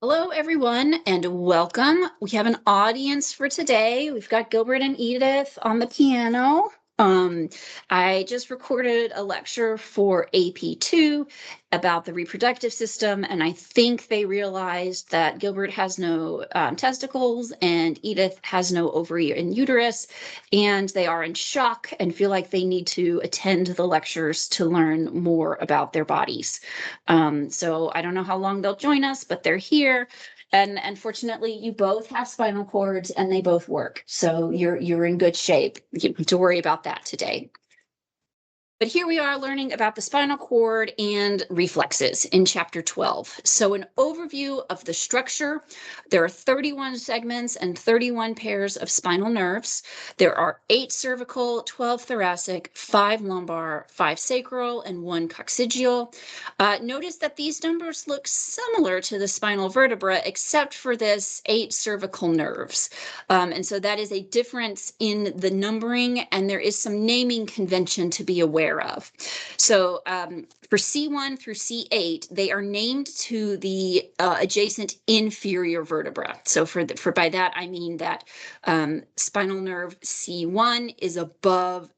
Hello, everyone, and welcome. We have an audience for today. We've got Gilbert and Edith on the piano. I just recorded a lecture for AP2 about the reproductive system, and I think they realized that Gilbert has no testicles and Edith has no ovary and uterus, and they are in shock and feel like they need to attend the lectures to learn more about their bodies. So I don't know how long they'll join us, but they're here. And fortunately, you both have spinal cords and they both work. So you're in good shape. You don't have to worry about that today. But here we are learning about the spinal cord and reflexes in chapter 12. So an overview of the structure. There are 31 segments and 31 pairs of spinal nerves. There are 8 cervical, 12 thoracic, 5 lumbar, 5 sacral, and 1 coccygeal. Notice that these numbers look similar to the spinal vertebra, except for this 8 cervical nerves. And so that is a difference in the numbering, and there is some naming convention to be aware of. So for C1 through C8, they are named to the adjacent inferior vertebra. So by that, I mean that spinal nerve C1 is above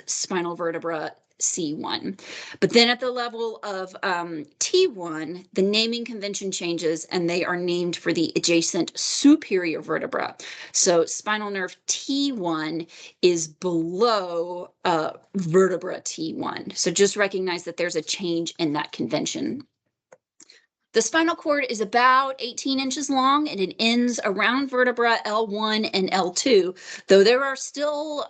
spinal vertebra C1. But then at the level of T1, the naming convention changes and they are named for the adjacent superior vertebra. So spinal nerve T1 is below vertebra T1. So just recognize that there's a change in that convention. The spinal cord is about 18 inches long and it ends around vertebra L1 and L2, though there are still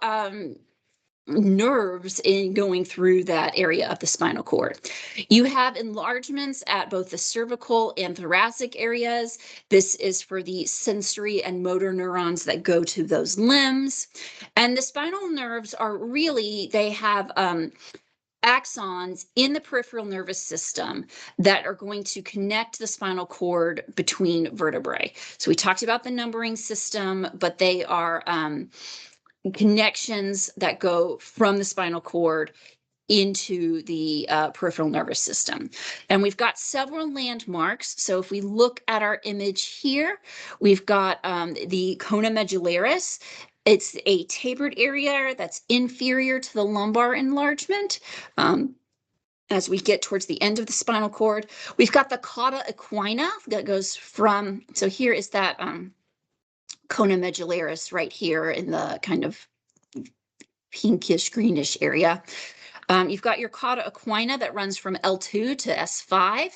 nerves in going through that area of the spinal cord. You have enlargements at both the cervical and thoracic areas. This is for the sensory and motor neurons that go to those limbs. And the spinal nerves are really, they have axons in the peripheral nervous system that are going to connect the spinal cord between vertebrae. So we talked about the numbering system, but they are connections that go from the spinal cord into the peripheral nervous system. And we've got several landmarks. So if we look at our image here, we've got the cona medullaris. It's a tapered area that's inferior to the lumbar enlargement. As we get towards the end of the spinal cord, we've got the cauda equina that goes from, so here is that cona medullaris right here in the kind of pinkish greenish area. You've got your cauda equina that runs from L2 to S5,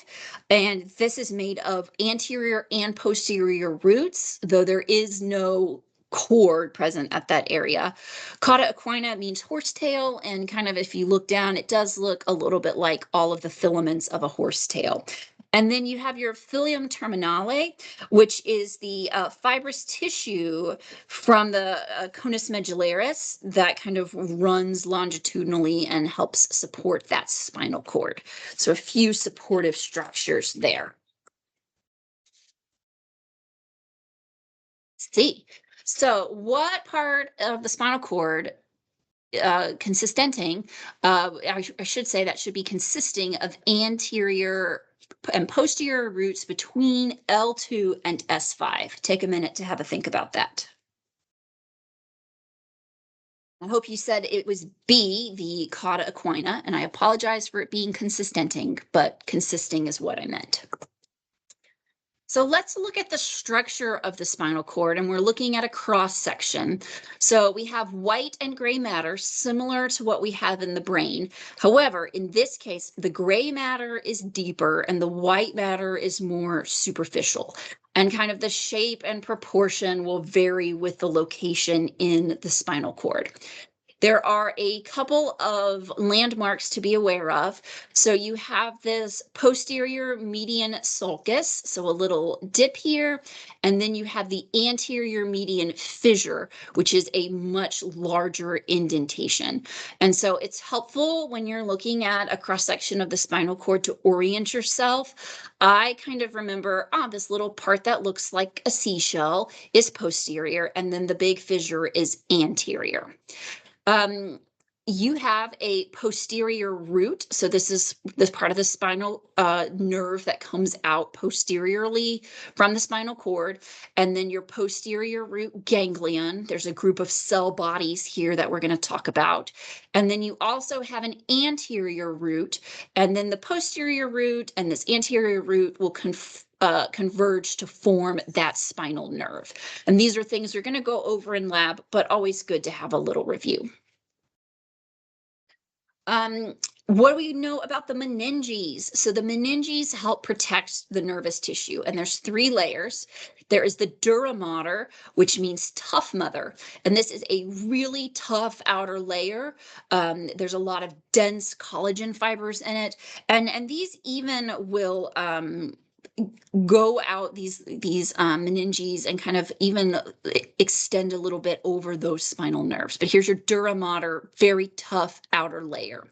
and this is made of anterior and posterior roots, though there is no cord present at that area. Cauda equina means horsetail, and kind of if you look down, it does look a little bit like all of the filaments of a horsetail. And then you have your filium terminale, which is the fibrous tissue from the conus medullaris that kind of runs longitudinally and helps support that spinal cord. So a few supportive structures there. Let's see. So what part of the spinal cord consistenting, I should say that should be consisting of anterior and posterior roots between L2 and S5. Take a minute to have a think about that. I hope you said it was B, the cauda equina, and I apologize for it being consistenting, but consisting is what I meant. So let's look at the structure of the spinal cord, and we're looking at a cross section. So we have white and gray matter similar to what we have in the brain. However, in this case, the gray matter is deeper and the white matter is more superficial. And kind of the shape and proportion will vary with the location in the spinal cord. There are a couple of landmarks to be aware of. So you have this posterior median sulcus, so a little dip here, and then you have the anterior median fissure, which is a much larger indentation. And so it's helpful when you're looking at a cross-section of the spinal cord to orient yourself. I kind of remember, this little part that looks like a seashell is posterior, and then the big fissure is anterior. You have a posterior root. So this is this part of the spinal nerve that comes out posteriorly from the spinal cord. And then your posterior root ganglion. There's a group of cell bodies here that we're going to talk about. And then you also have an anterior root. And then the posterior root and this anterior root will converge to form that spinal nerve. And these are things we're going to go over in lab, but always good to have a little review. What do we know about the meninges? So the meninges help protect the nervous tissue, and there's 3 layers. There is the dura mater, which means tough mother, and this is a really tough outer layer. There's a lot of dense collagen fibers in it, and these even will go out these meninges and kind of even extend a little bit over those spinal nerves. But here's your dura mater, very tough outer layer.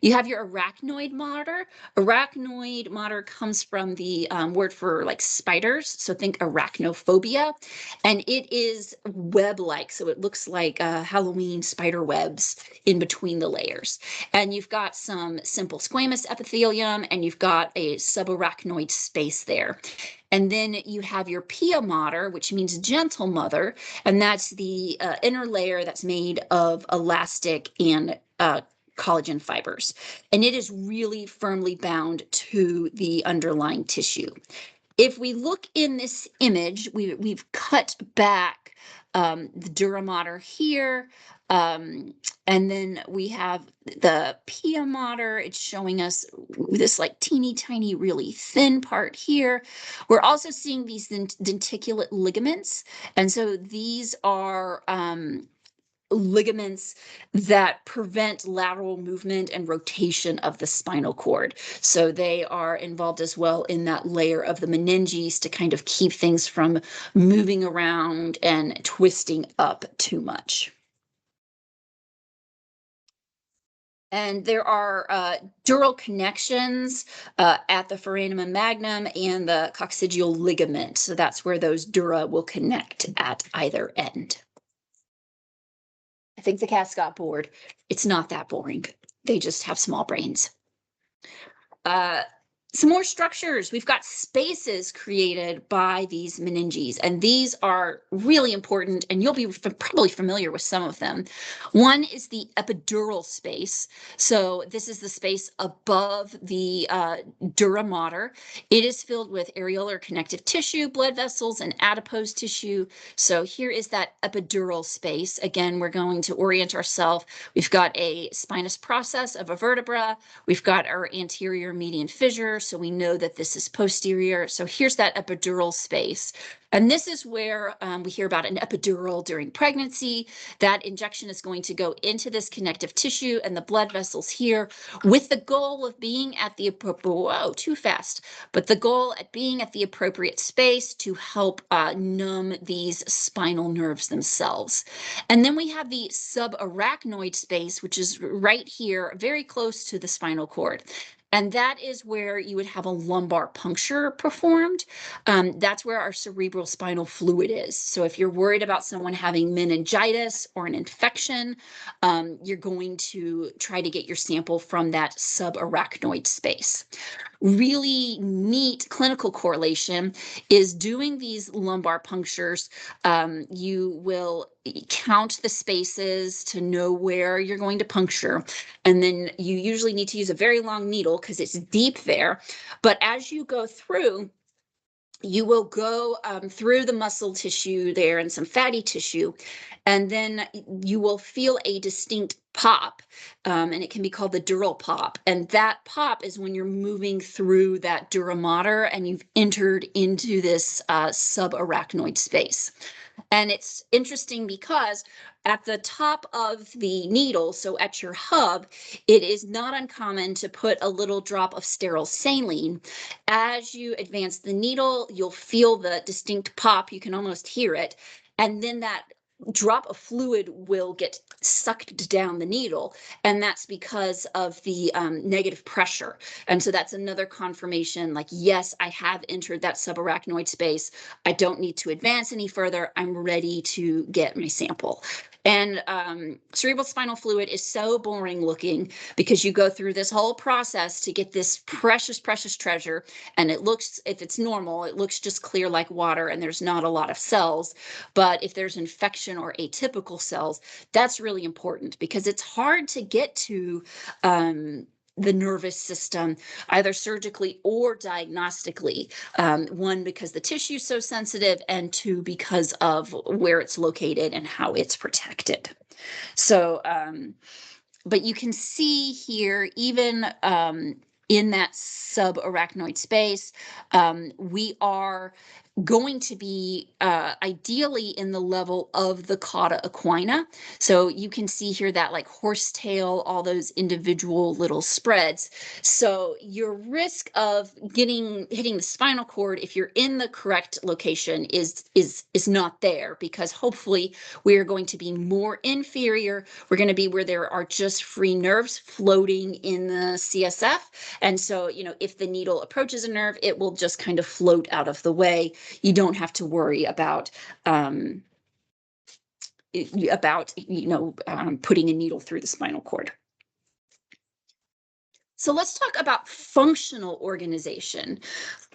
You have your arachnoid mater. Arachnoid mater comes from the word for like spiders. So think arachnophobia. And it is web-like. So it looks like Halloween spider webs in between the layers. And you've got some simple squamous epithelium, and you've got a subarachnoid space there. And then you have your pia mater, which means gentle mother, and that's the inner layer that's made of elastic and collagen fibers. And it is really firmly bound to the underlying tissue. If we look in this image, we've cut back the dura mater here, and then we have the pia mater. It's showing us this like teeny tiny, really thin part here. We're also seeing these denticulate ligaments, and so these are ligaments that prevent lateral movement and rotation of the spinal cord. So they are involved as well in that layer of the meninges to kind of keep things from moving around and twisting up too much. And there are dural connections at the foramen magnum and the coccygeal ligament. So that's where those dura will connect at either end. I think the cats got bored. It's not that boring. They just have small brains. Some more structures. We've got spaces created by these meninges, and these are really important, and you'll be probably familiar with some of them. One is the epidural space. So this is the space above the dura mater. It is filled with areolar connective tissue, blood vessels, and adipose tissue. So here is that epidural space. Again, we're going to orient ourselves. We've got a spinous process of a vertebra. We've got our anterior median fissure, so we know that this is posterior. So here's that epidural space. And this is where we hear about an epidural during pregnancy. That injection is going to go into this connective tissue and the blood vessels here with the goal of being at the whoa, too fast. But the goal at being at the appropriate space to help numb these spinal nerves themselves. And then we have the subarachnoid space, which is right here, very close to the spinal cord. And that is where you would have a lumbar puncture performed. That's where our cerebral spinal fluid is. So if you're worried about someone having meningitis or an infection, you're going to try to get your sample from that subarachnoid space. Really neat clinical correlation is doing these lumbar punctures. You will count the spaces to know where you're going to puncture. And then you usually need to use a very long needle because it's deep there. But as you go through, you will go through the muscle tissue there and some fatty tissue, and then you will feel a distinct pop, and it can be called the dural pop. And that pop is when you're moving through that dura mater and you've entered into this subarachnoid space. And it's interesting because at the top of the needle, so at your hub, it is not uncommon to put a little drop of sterile saline. As you advance the needle, you'll feel the distinct pop. You can almost hear it. And then that drop of fluid will get sucked down the needle, and that's because of the negative pressure. And so that's another confirmation, like, yes, I have entered that subarachnoid space. I don't need to advance any further. I'm ready to get my sample. And cerebral spinal fluid is so boring looking because you go through this whole process to get this precious, precious treasure. And it looks, if it's normal, it looks just clear like water and there's not a lot of cells. But if there's infection or atypical cells, that's really important because it's hard to get to the nervous system, either surgically or diagnostically. One, because the tissue is so sensitive, and two, because of where it's located and how it's protected. So, but you can see here, even in that subarachnoid space, we are going to be ideally in the level of the cauda equina. So you can see here that like horsetail, all those individual little spreads. So your risk of hitting the spinal cord, if you're in the correct location, is not there, because hopefully we are going to be more inferior. We're going to be where there are just free nerves floating in the CSF. And so, you know, if the needle approaches a nerve, it will just kind of float out of the way. You don't have to worry about putting a needle through the spinal cord. So let's talk about functional organization.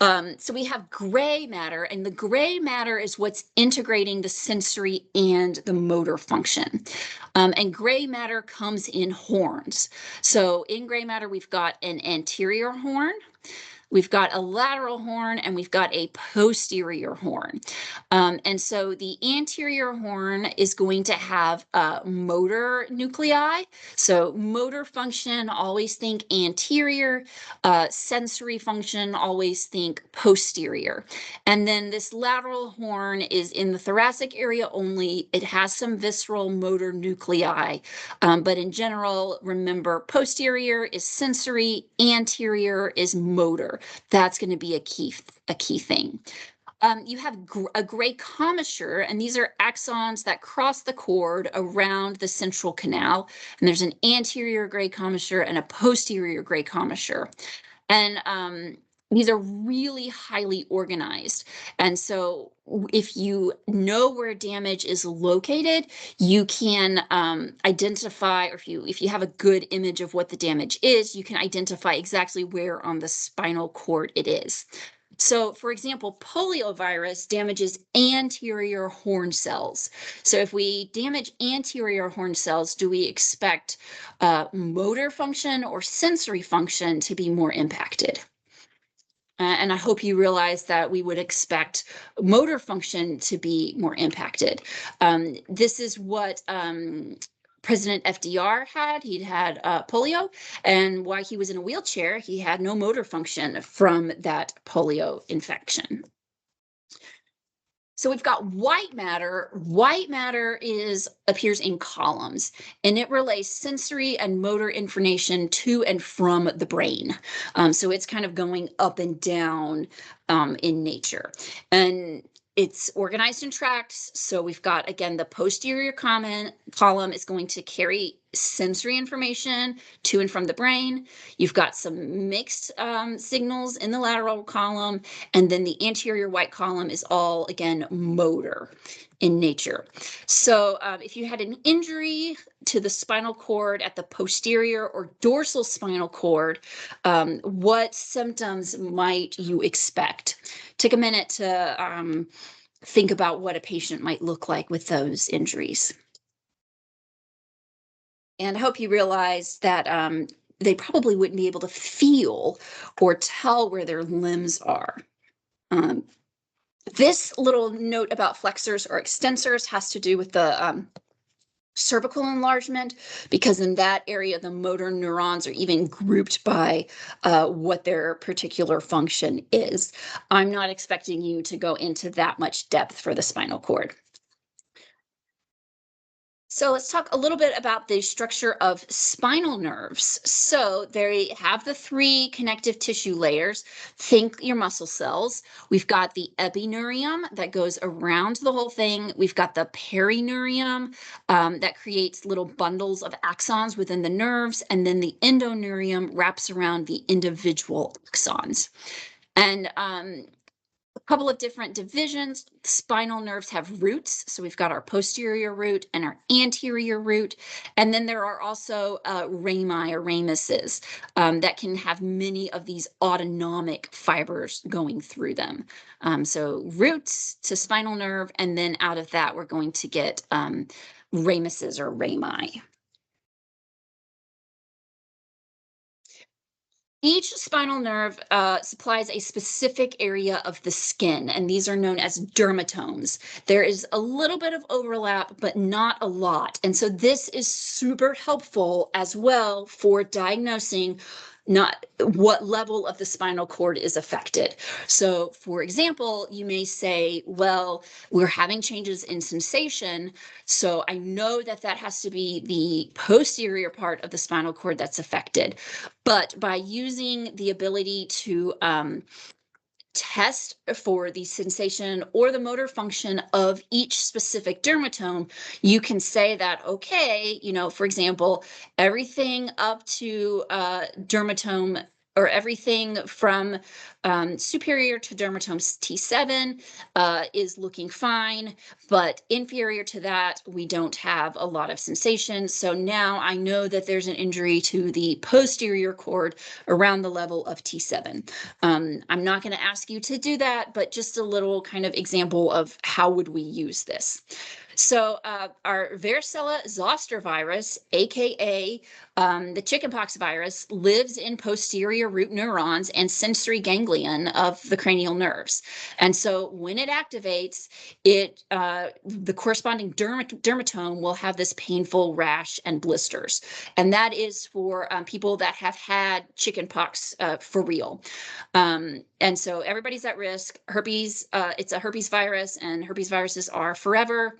So we have gray matter, and the gray matter is what's integrating the sensory and the motor function. And gray matter comes in horns. So in gray matter, we've got an anterior horn, we've got a lateral horn, and we've got a posterior horn. And so the anterior horn is going to have motor nuclei. So motor function, always think anterior. Sensory function, always think posterior. And then this lateral horn is in the thoracic area only. It has some visceral motor nuclei. But in general, remember, posterior is sensory, anterior is motor. That's going to be a key thing. You have a gray commissure, and these are axons that cross the cord around the central canal. And there's an anterior gray commissure and a posterior gray commissure. And these are really highly organized. And so if you know where damage is located, you can identify, or if you have a good image of what the damage is, you can identify exactly where on the spinal cord it is. So, for example, poliovirus damages anterior horn cells. So if we damage anterior horn cells, do we expect motor function or sensory function to be more impacted? And I hope you realize that we would expect motor function to be more impacted. This is what President FDR had. He'd had polio, and while he was in a wheelchair, he had no motor function from that polio infection. So we've got white matter. White matter appears in columns, and it relays sensory and motor information to and from the brain. So it's kind of going up and down in nature. And it's organized in tracts. So we've got, again, the posterior column is going to carry sensory information to and from the brain. You've got some mixed signals in the lateral column, and then the anterior white column is all, again, motor in nature. So if you had an injury to the spinal cord at the posterior or dorsal spinal cord, what symptoms might you expect? Take a minute to think about what a patient might look like with those injuries. And I hope you realize that they probably wouldn't be able to feel or tell where their limbs are. This little note about flexors or extensors has to do with the cervical enlargement, because in that area, the motor neurons are even grouped by what their particular function is. I'm not expecting you to go into that much depth for the spinal cord. So let's talk a little bit about the structure of spinal nerves. So they have the three connective tissue layers. Think your muscle cells. We've got the epineurium that goes around the whole thing. We've got the perineurium that creates little bundles of axons within the nerves. And then the endoneurium wraps around the individual axons. And couple of different divisions. Spinal nerves have roots. So we've got our posterior root and our anterior root. And then there are also rami or ramuses that can have many of these autonomic fibers going through them. So roots to spinal nerve, and then out of that, we're going to get ramuses or rami. Each spinal nerve supplies a specific area of the skin, and these are known as dermatomes. There is a little bit of overlap, but not a lot. And so this is super helpful as well for diagnosing not what level of the spinal cord is affected. So for example, you may say, well, we're having changes in sensation, so I know that that has to be the posterior part of the spinal cord that's affected. But by using the ability to test for the sensation or the motor function of each specific dermatome, you can say that, okay, for example, everything up to dermatome or everything from superior to dermatome T7 is looking fine, but inferior to that, we don't have a lot of sensation. So now I know that there's an injury to the posterior cord around the level of T7. I'm not going to ask you to do that, but just a little kind of example of how would we use this. So our varicella zoster virus, aka the chickenpox virus, lives in posterior root neurons and sensory ganglion of the cranial nerves. And so when it activates, the corresponding dermatome will have this painful rash and blisters. And that is for people that have had chickenpox for real. And so everybody's at risk. Herpes, it's a herpes virus, and herpes viruses are forever.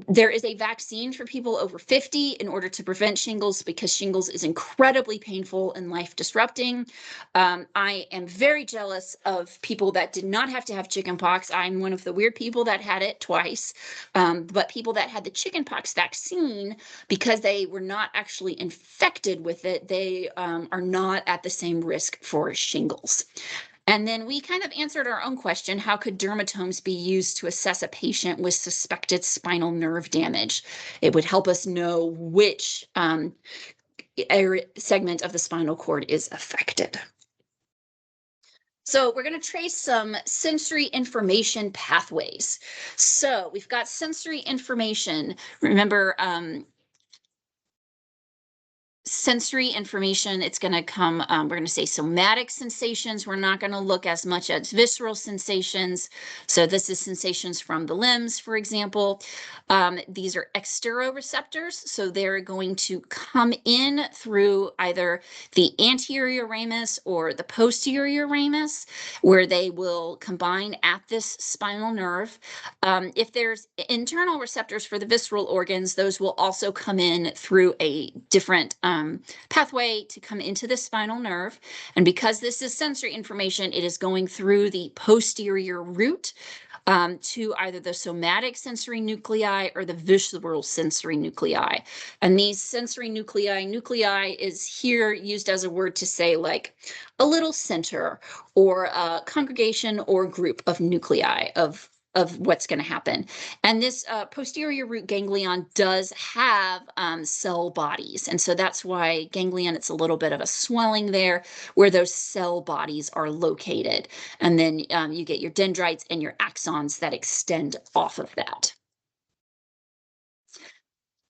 There is a vaccine for people over 50 in order to prevent shingles, because shingles is incredibly painful and life disrupting. I am very jealous of people that did not have to have chickenpox. I'm one of the weird people that had it twice. But people that had the chickenpox vaccine, because they were not actually infected with it, they are not at the same risk for shingles. And then we kind of answered our own question: how could dermatomes be used to assess a patient with suspected spinal nerve damage? It would help us know which segment of the spinal cord is affected. So we're going to trace some sensory information pathways. So we've got sensory information. Remember, sensory information, it's going to come, we're going to say somatic sensations. We're not going to look as much at visceral sensations. So this is sensations from the limbs, for example. These are exteroreceptors. So they're going to come in through either the anterior ramus or the posterior ramus, where they will combine at this spinal nerve. If there's internal receptors for the visceral organs, those will also come in through a different pathway to come into the spinal nerve. And because this is sensory information, it is going through the posterior root to either the somatic sensory nuclei or the visceral sensory nuclei. And these sensory nuclei is here used as a word to say like a little center or a congregation or group of nuclei of what's going to happen. And this posterior root ganglion does have cell bodies. And so that's why ganglion, it's a little bit of a swelling there where those cell bodies are located. And then you get your dendrites and your axons that extend off of that.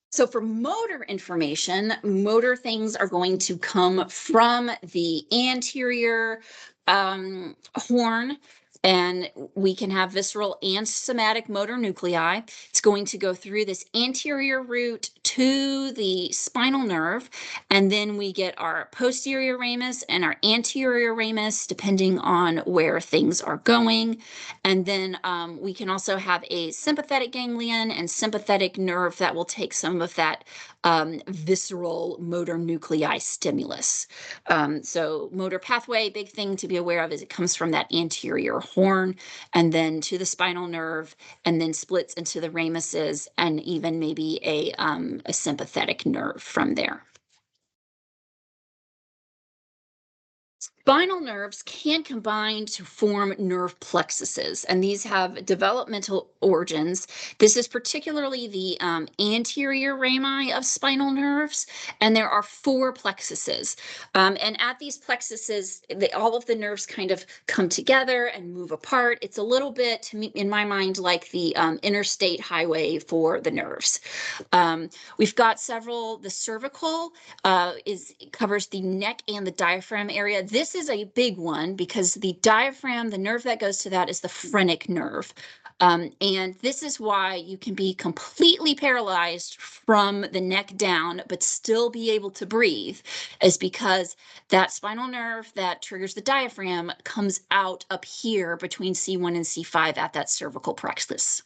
So for motor information, motor things are going to come from the anterior horn, and we can have visceral and somatic motor nuclei. It's going to go through this anterior root to the spinal nerve, and then we get our posterior ramus and our anterior ramus, depending on where things are going. And then we can also have a sympathetic ganglion and sympathetic nerve that will take some of that visceral motor nuclei stimulus. So motor pathway, big thing to be aware of is it comes from that anterior horn and then to the spinal nerve, and then splits into the ramuses and even maybe a sympathetic nerve from there. Spinal nerves can combine to form nerve plexuses, and these have developmental origins. This is particularly the anterior rami of spinal nerves, and there are 4 plexuses. And at these plexuses, all of the nerves kind of come together and move apart. It's a little bit, to me, in my mind, like the interstate highway for the nerves. We've got several. The cervical covers the neck and the diaphragm area. This is a big one because the diaphragm, the nerve that goes to that, is the phrenic nerve. And this is why you can be completely paralyzed from the neck down, but still be able to breathe, is because that spinal nerve that triggers the diaphragm comes out up here between C1 and C5 at that cervical plexus.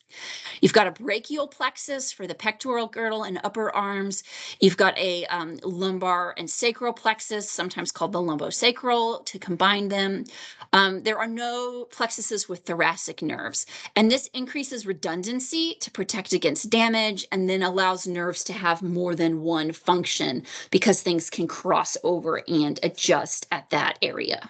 You've got a brachial plexus for the pectoral girdle and upper arms. You've got a lumbar and sacral plexus, sometimes called the lumbosacral, to combine them. There are no plexuses with thoracic nerves, and this increases redundancy to protect against damage and then allows nerves to have more than one function because things can cross over and adjust at that area.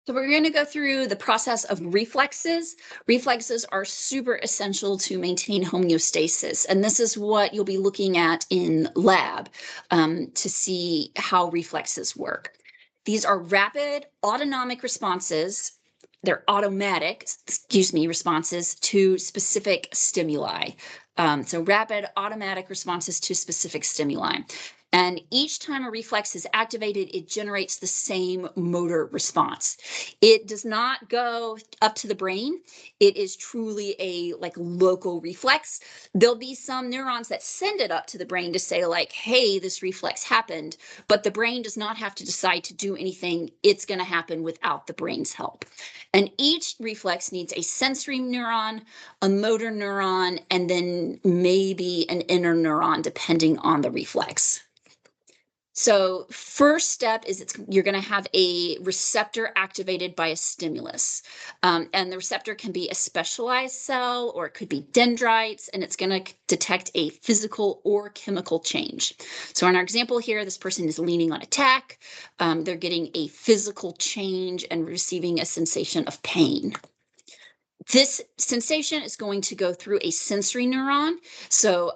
So we're going to go through the process of reflexes. Reflexes are super essential to maintain homeostasis, and this is what you'll be looking at in lab to see how reflexes work. These are rapid autonomic responses. They're automatic, responses to specific stimuli. So rapid automatic responses to specific stimuli. And each time a reflex is activated, it generates the same motor response. It does not go up to the brain. It is truly a local reflex. There'll be some neurons that send it up to the brain to say hey, this reflex happened, but the brain does not have to decide to do anything. It's going to happen without the brain's help. And each reflex needs a sensory neuron, a motor neuron, and then maybe an inner neuron, depending on the reflex. So first step is you're going to have a receptor activated by a stimulus. And the receptor can be a specialized cell, or it could be dendrites, and it's going to detect a physical or chemical change. So in our example here, this person is leaning on a tack. They're getting a physical change and receiving a sensation of pain. This sensation is going to go through a sensory neuron. So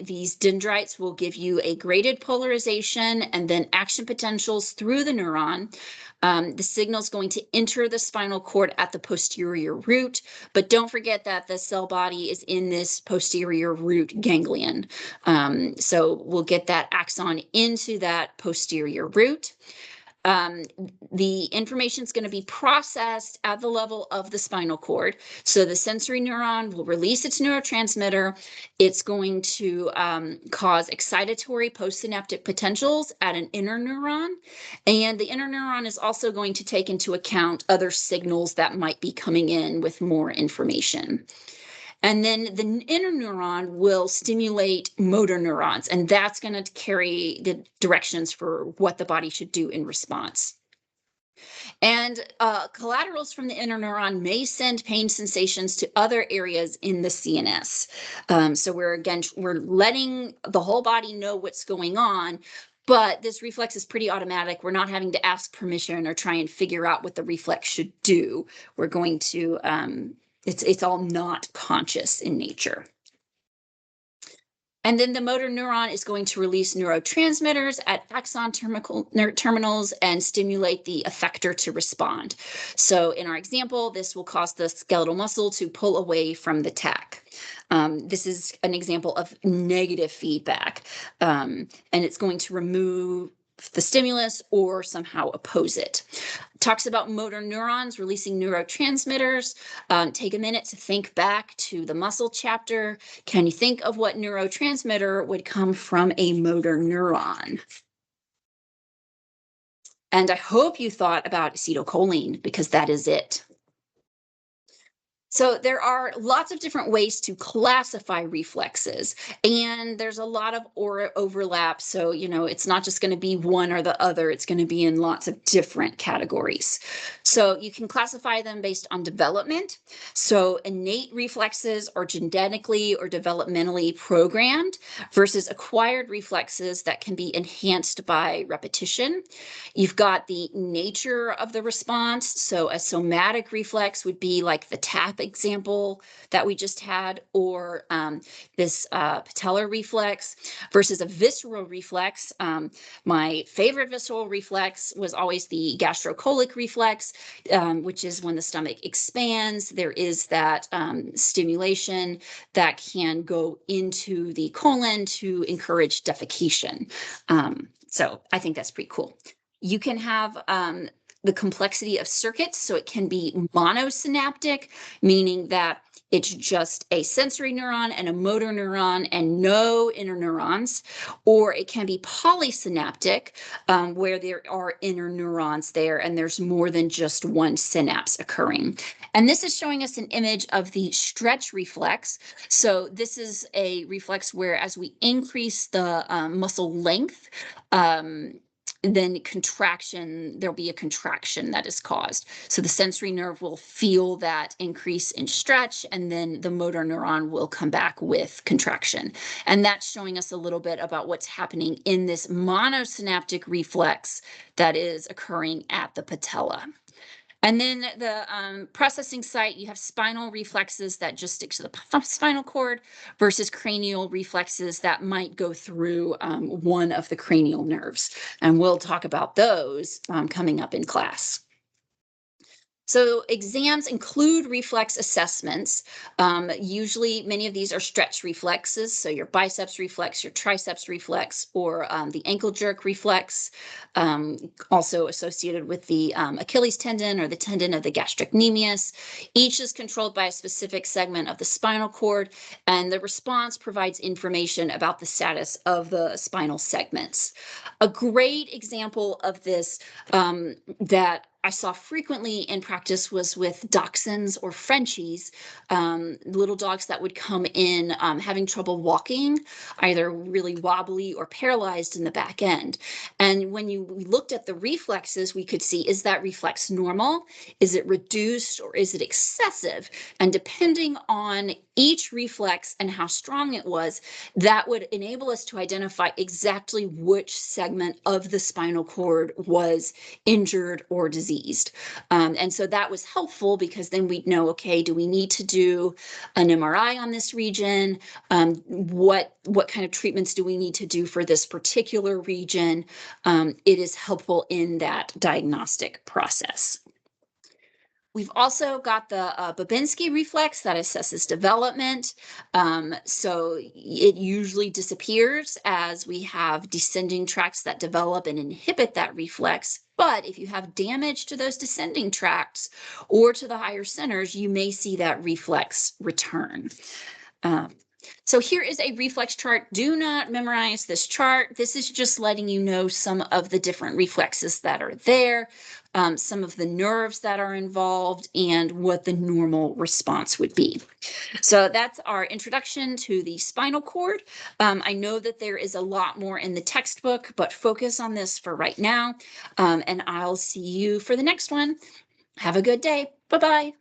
these dendrites will give you a graded polarization and then action potentials through the neuron. The signal is going to enter the spinal cord at the posterior root, but don't forget that the cell body is in this posterior root ganglion. So we'll get that axon into that posterior root. The information is going to be processed at the level of the spinal cord. So the sensory neuron will release its neurotransmitter. It's going to cause excitatory postsynaptic potentials at an inner neuron. And the inner neuron is also going to take into account other signals that might be coming in with more information. And then the inner neuron will stimulate motor neurons, and that's going to carry the directions for what the body should do in response. And collaterals from the inner neuron may send pain sensations to other areas in the CNS. So we're letting the whole body know what's going on, but this reflex is pretty automatic. We're not having to ask permission or try and figure out what the reflex should do. We're going to it's all not conscious in nature. And then the motor neuron is going to release neurotransmitters at axon terminals and stimulate the effector to respond. So in our example, this will cause the skeletal muscle to pull away from the tack. This is an example of negative feedback, and it's going to remove the stimulus or somehow oppose it. Talks about motor neurons releasing neurotransmitters. Take a minute to think back to the muscle chapter. Can you think of what neurotransmitter would come from a motor neuron? And I hope you thought about acetylcholine, because that is it. So there are lots of different ways to classify reflexes, and there's a lot of overlap. So, it's not just going to be one or the other, it's going to be in lots of different categories. So you can classify them based on development. So innate reflexes are genetically or developmentally programmed versus acquired reflexes that can be enhanced by repetition. You've got the nature of the response. So a somatic reflex would be like the tap example that we just had, or this patellar reflex versus a visceral reflex. My favorite visceral reflex was always the gastrocolic reflex, which is when the stomach expands. There is that stimulation that can go into the colon to encourage defecation. So I think that's pretty cool. You can have the complexity of circuits. So it can be monosynaptic, meaning that it's just a sensory neuron and a motor neuron and no interneurons, or it can be polysynaptic, where there are interneurons there and there's more than just one synapse occurring. And this is showing us an image of the stretch reflex. So this is a reflex where as we increase the muscle length, then there'll be a contraction that is caused. So the sensory nerve will feel that increase in stretch, and then the motor neuron will come back with contraction. And that's showing us a little bit about what's happening in this monosynaptic reflex that is occurring at the patella. And then the processing site, you have spinal reflexes that just stick to the spinal cord versus cranial reflexes that might go through one of the cranial nerves. And we'll talk about those coming up in class. So exams include reflex assessments. Usually many of these are stretch reflexes. So your biceps reflex, your triceps reflex, or the ankle jerk reflex, also associated with the Achilles tendon or the tendon of the gastrocnemius. Each is controlled by a specific segment of the spinal cord, and the response provides information about the status of the spinal segments. A great example of this that I saw frequently in practice was with dachshunds or Frenchies, little dogs that would come in having trouble walking, either really wobbly or paralyzed in the back end. And when we looked at the reflexes, we could see, is that reflex normal? Is it reduced or is it excessive? And depending on each reflex and how strong it was, that would enable us to identify exactly which segment of the spinal cord was injured or diseased. And so that was helpful because then we'd know, okay, do we need to do an MRI on this region? What kind of treatments do we need to do for this particular region? It is helpful in that diagnostic process. We've also got the Babinski reflex that assesses development. So it usually disappears as we have descending tracts that develop and inhibit that reflex. But if you have damage to those descending tracts or to the higher centers, you may see that reflex return. So here is a reflex chart. Do not memorize this chart. This is just letting you know some of the different reflexes that are there, some of the nerves that are involved, and what the normal response would be. So that's our introduction to the spinal cord. I know that there is a lot more in the textbook, but focus on this for right now. And I'll see you for the next one. Have a good day. Bye-bye.